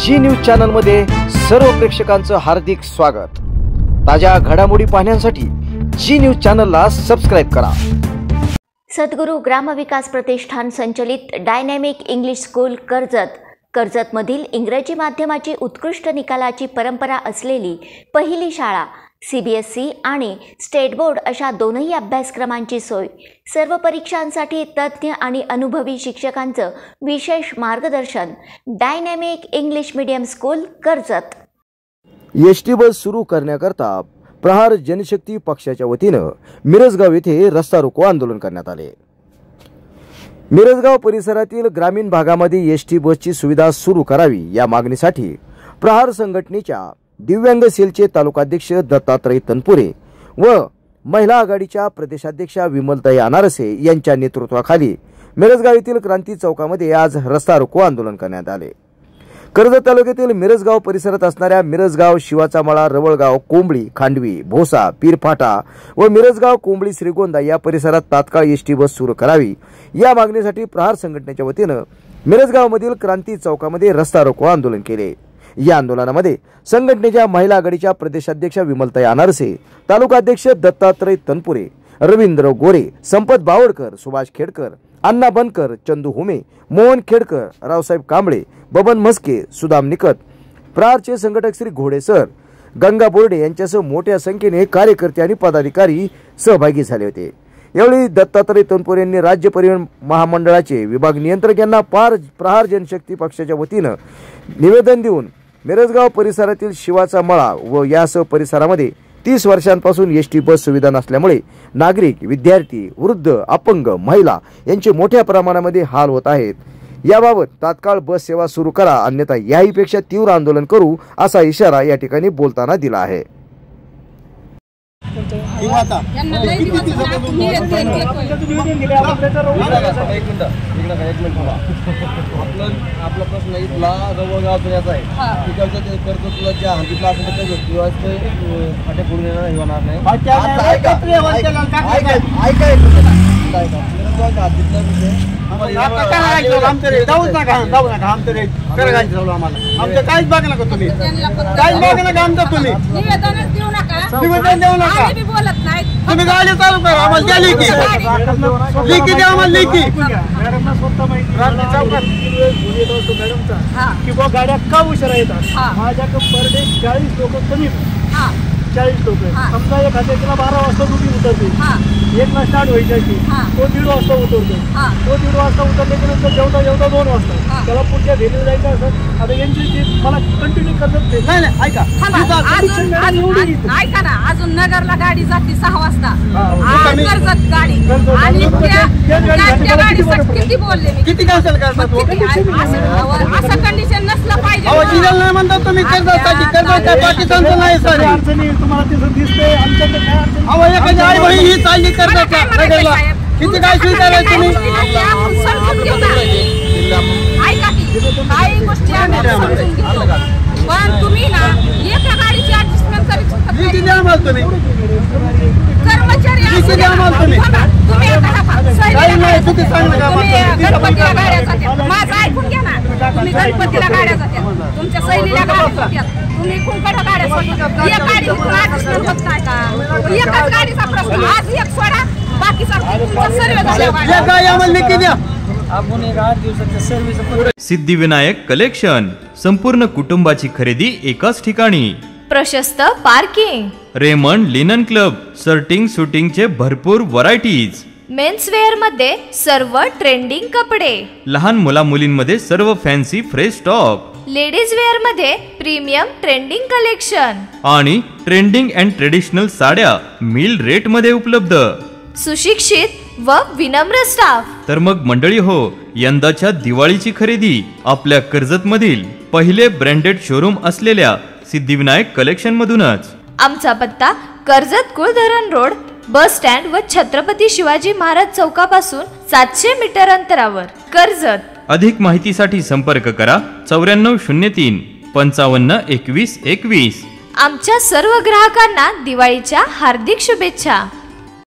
जी news channel मध्ये सर्व प्रेक्षकांचं हार्दिक स्वागत। ताज्या घडामोडी पाहण्यासाठी जी न्यूज चॅनलला सबस्क्राइब करा। सद्गुरू ग्रामविकास प्रतिष्ठान संचलित डायनॅमिक इंग्लिश स्कूल कर्जतमधील इंग्रजी माध्यमाची उत्कृष्ट निकालाची परंपरा असलेली पहिली शाळा CBSE आणि स्टेट बोर्ड अशा दोनही अभ्यासक्रमांची सोय, सर्व परीक्षांसाठी तज्ञ आणि अनुभवी शिक्षकांचं विशेष मार्गदर्शन। Dynamic English medium school Karjat. ST bus सुरू करण्याकरता प्रहार जनशक्ती पक्षाच्या वतीनं मिरजगाव येथे रस्ता रोको आंदोलन करण्यात आले। मिरजगाव परिसरातील ग्रामीण भागामध्ये एसटी बसची सुविधा सुरू करावी या मागणीसाठी प्रहार संघटनेच्या दिव्यांग सेलचे तालुकाध्यक्ष दत्तात्रय तनपुरे व महिला आघाडीच्या प्रदेशाध्यक्षा विमलताई अनारसे यांच्या नेतृत्वाखाली मिरजगाव येथील क्रांती चौकामध्ये आज रस्ता रोको आंदोलन करण्यात आले। कर्जत तालुक्यातील मिरजगाव परिसरात असणाऱ्या मिरजगाव, शिवाचा मळा, रवळगाव, कोंबळी, खांडवी, भोसा, पीरफाटा व मिरजगाव, कोंबळी, श्रीगोंदा या परिसरात तात्काळ एसटी बस सुरू करावी या मागणीसाठी प्रहार संघटनेच्या वतीनं मिरजगावमधील क्रांती चौकामध्ये रस्ता रोको आंदोलन केले। या आंदोलनामध्ये संघटनेच्या महिला आघाडीच्या प्रदेशाध्यक्षा विमलताई अनारसे, तालुकाध्यक्ष दत्तात्रय तनपुरे, रवींद्र गोरे, संपत बावडकर, सुभाष खेडकर, अण्णा बनकर, चंदू हुमे, मोहन खेडकर, रावसाहेब कांबळे, बबन मस्के, सुदाम निकत, प्रहारचे संघटक श्री घोडे सर, गंगा बोर्डे यांच्यासह मोठ्या संख्येने कार्यकर्ते आणि पदाधिकारी सहभागी झाले होते। यावेळी दत्तात्रय तनपुरे यांनी राज्य परिवहन महामंडळाचे विभाग नियंत्रक यांना प्रहार जनशक्ती पक्षाच्या वतीनं निवेदन देऊन मिरजगाव परिसरातील शिवाचा मळा व यासह परिसरामध्ये 30 वर्षांपासून एसटी बस सुविधा नसल्यामुळे नागरिक, विद्यार्थी, वृद्ध, अपंग, महिला यांचे मोठ्या प्रमाणामध्ये हाल होत आहेत। याबाबत तात्काळ बस सेवा सुरू करा, अन्यथा याहीपेक्षा तीव्र आंदोलन करू असा इशारा या ठिकाणी बोलताना दिला आहे। आपला प्रश्न इथला रवळगावचा याचा आहे, तिकडच्या ते कर्जतला ज्या हद्दीतला असेल त्याच्या फाट्या फोडून येणार होणार नाही। काहीच बघ नका तुम्ही, काहीच बघ नका आमचं तुम्ही, निवेदन देऊ नका, तुम्ही गाडी चालू करा, आम्हाला द्या लेखी द्या, आम्हाला लेखी की बा गाड्या का उशिरा येतात। माझ्याकडे पर डे 40 लोक कमी, 40 लोक समजा एखाद्या 12 वाजता ड्युटी उतरते, 1ला स्टार्ट व्हायची अशी, तो 1:30 वाजता उतरतो, तो 1:30 वाजता उतरल्यानंतर जेवता 2 वाजता त्याला पुढच्या भेटीला जायचं असं। आता यांची मला कंटिन्यू करत नाही, ऐका ऐका ना, अजून नगरला गाडी जाते 6 वाजता, कर्जत गाडी, आणि त्या गाडीसाठी किती बोलले मी, किती कॅन्सल करतात असं कंडिशन नसलं पाहिजे। नाही म्हणतात तुम्ही कर्जासाठी, कर्ज काय पाकिस्तानचं नाही सर, तुम्हाला तिथं दिसतंय आमच्याकडे काय अडचण। अहो एखादी आई बहीण ही चालली कर्जाच्या नगरला, किती काय स्वीकारायचं तुम्ही? ऐका की काही गोष्टी आम्ही समजून घेतो, पण तुम्ही ना एका गाडीची ऍडजस्टमेंट करीत होता, तुम्ही कर्मचारी गणपतीला गाड्या जातात, माझं ऐकून घ्या ना, तुम्ही गणपतीला गाड्या जातात, तुमच्या सैलीला गाड्या जातात, तुम्ही कुंकडं गाड्या सोडतात, एक गाडी ऍडजस्टमेंट होत नाही का? एकच गाडीचा प्रश्न, आज एक सोडा, बाकीचा तुमचा सर्व झाला। आपण 8 दिवसाच्या सर्व्हिस सिद्धिविनायक कलेक्शन, संपूर्ण कुटुंबाची खरेदी एकाच ठिकाणी, प्रशस्त parking, Raymond linen club, shirting शूटिंगचे भरपूर व्हरायटीज, मेन्स वेअर मध्ये सर्व ट्रेंडिंग कपडे, लहान मुला मुलींमध्ये सर्व fancy fresh stock, ladies wear मध्ये प्रीमियम ट्रेंडिंग कलेक्शन आणि ट्रेंडिंग अँड ट्रेडिशनल साड्या मिल रेट मध्ये उपलब्ध, सुशिक्षित व विनम्र स्टाफ। तर मग मंडळी हो, यंदाच्या दिवाळीची खरेदी आपल्या कर्जत मधील पहिले ब्रँडेड शोरूम असलेल्या सिद्धिविनायक कलेक्शन मधूनच। आमचा पत्ता Karjat Kuldharan road, bus stand व छत्रपती शिवाजी महाराज चौकापासून 700 मीटर अंतरावर, कर्जत। अधिक माहितीसाठी संपर्क करा 9403 55 21 21। आमच्या सर्व ग्राहकांना दिवाळीच्या हार्दिक शुभेच्छा।